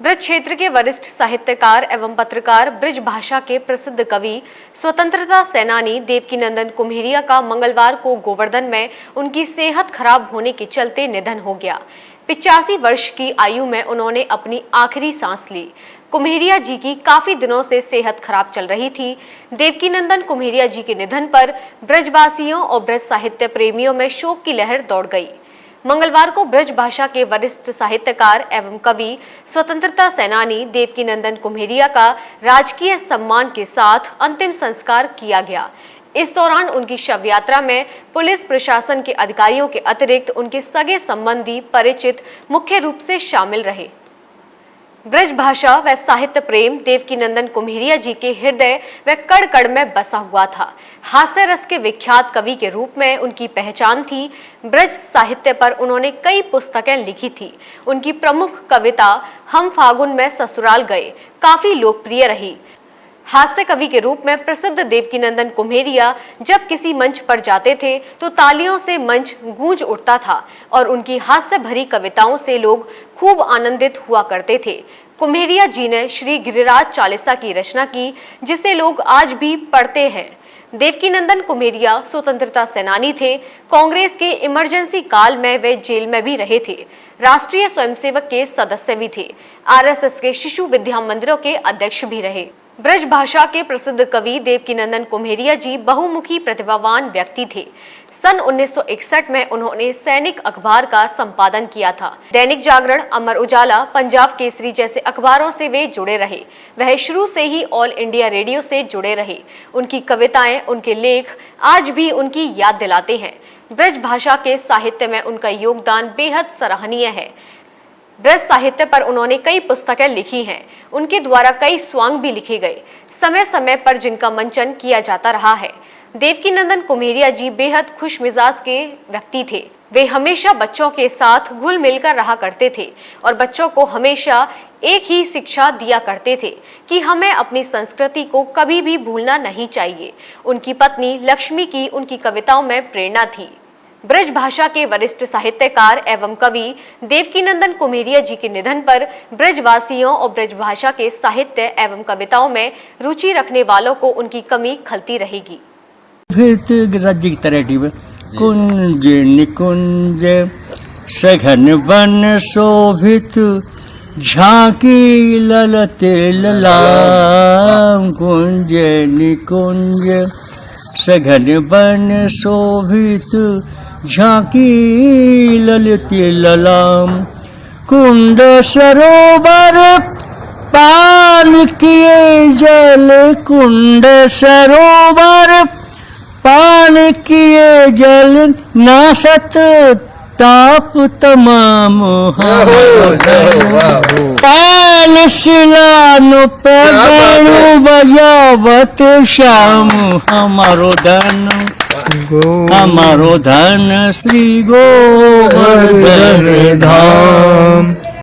ब्रज क्षेत्र के वरिष्ठ साहित्यकार एवं पत्रकार ब्रज भाषा के प्रसिद्ध कवि स्वतंत्रता सेनानी देवकीनंदन कुम्हेरिया का मंगलवार को गोवर्धन में उनकी सेहत खराब होने के चलते निधन हो गया। 85 वर्ष की आयु में उन्होंने अपनी आखिरी सांस ली। कुम्हेरिया जी की काफी दिनों से सेहत खराब चल रही थी। देवकीनंदन कुम्हेरिया जी के निधन पर ब्रजवासियों और ब्रज साहित्य प्रेमियों में शोक की लहर दौड़ गई। मंगलवार को ब्रज भाषा के वरिष्ठ साहित्यकार एवं कवि स्वतंत्रता सेनानी देवकीनंदन कुम्हेरिया का राजकीय सम्मान के साथ अंतिम संस्कार किया गया। इस दौरान उनकी शव यात्रा में पुलिस प्रशासन के अधिकारियों के अतिरिक्त उनके सगे संबंधी परिचित मुख्य रूप से शामिल रहे। ब्रज भाषा व साहित्य प्रेम देवकीनंदन कुम्हेरिया जी के हृदय व कण कण में बसा हुआ था। हास्य रस के विख्यात कवि के रूप में उनकी पहचान थी। ब्रज साहित्य पर उन्होंने कई पुस्तकें लिखी थी। उनकी प्रमुख कविता हम फागुन में ससुराल गए काफी लोकप्रिय रही। हास्य कवि के रूप में प्रसिद्ध देवकीनंदन कुम्हेरिया जब किसी मंच पर जाते थे तो तालियों से मंच गूंज उठता था और उनकी हास्य भरी कविताओं से लोग खूब आनंदित हुआ करते थे। कुम्हेरिया जी ने श्री गिरिराज चालीसा की रचना की, जिसे लोग आज भी पढ़ते हैं। देवकीनंदन कुम्हेरिया स्वतंत्रता सेनानी थे। कांग्रेस के इमरजेंसी काल में वे जेल में भी रहे थे। राष्ट्रीय स्वयंसेवक के सदस्य भी थे। आरएसएस के शिशु विद्या मंदिरों के अध्यक्ष भी रहे। ब्रज भाषा के प्रसिद्ध कवि देवकीनंदन कुम्हेरिया जी बहुमुखी प्रतिभावान व्यक्ति थे। सन 1961 में उन्होंने सैनिक अखबार का संपादन किया था। दैनिक जागरण, अमर उजाला, पंजाब केसरी जैसे अखबारों से वे जुड़े रहे। वह शुरू से ही ऑल इंडिया रेडियो से जुड़े रहे। उनकी कविताएं, उनके लेख आज भी उनकी याद दिलाते हैं। ब्रज भाषा के साहित्य में उनका योगदान बेहद सराहनीय है। ब्रज साहित्य पर उन्होंने कई पुस्तकें लिखी हैं। उनके द्वारा कई स्वांग भी लिखे गए, समय समय पर जिनका मंचन किया जाता रहा है। देवकीनंदन कुम्हेरिया जी बेहद खुश मिजाज के व्यक्ति थे। वे हमेशा बच्चों के साथ घुल मिलकर रहा करते थे और बच्चों को हमेशा एक ही शिक्षा दिया करते थे कि हमें अपनी संस्कृति को कभी भी भूलना नहीं चाहिए। उनकी पत्नी लक्ष्मी की उनकी कविताओं में प्रेरणा थी। ब्रज भाषा के वरिष्ठ साहित्यकार एवं कवि देवकीनंदन कुम्हेरिया जी के निधन पर ब्रजवासियों और ब्रज भाषा के साहित्य एवं कविताओं में रुचि रखने वालों को उनकी कमी खलती रहेगी। कुंज निकुंज सघन वन शोभित झांकी ललते ललाम। कुंज निकुंज सघन वन शोभित झांकी ललते ललाम। कुंड सरोवर पान किए जल, कुंड सरोवर पान किए जल, नासत ताप तमाम। पान शिलानु पगणु बजावत श्याम। हमारो धन श्री गोवर्धन धाम।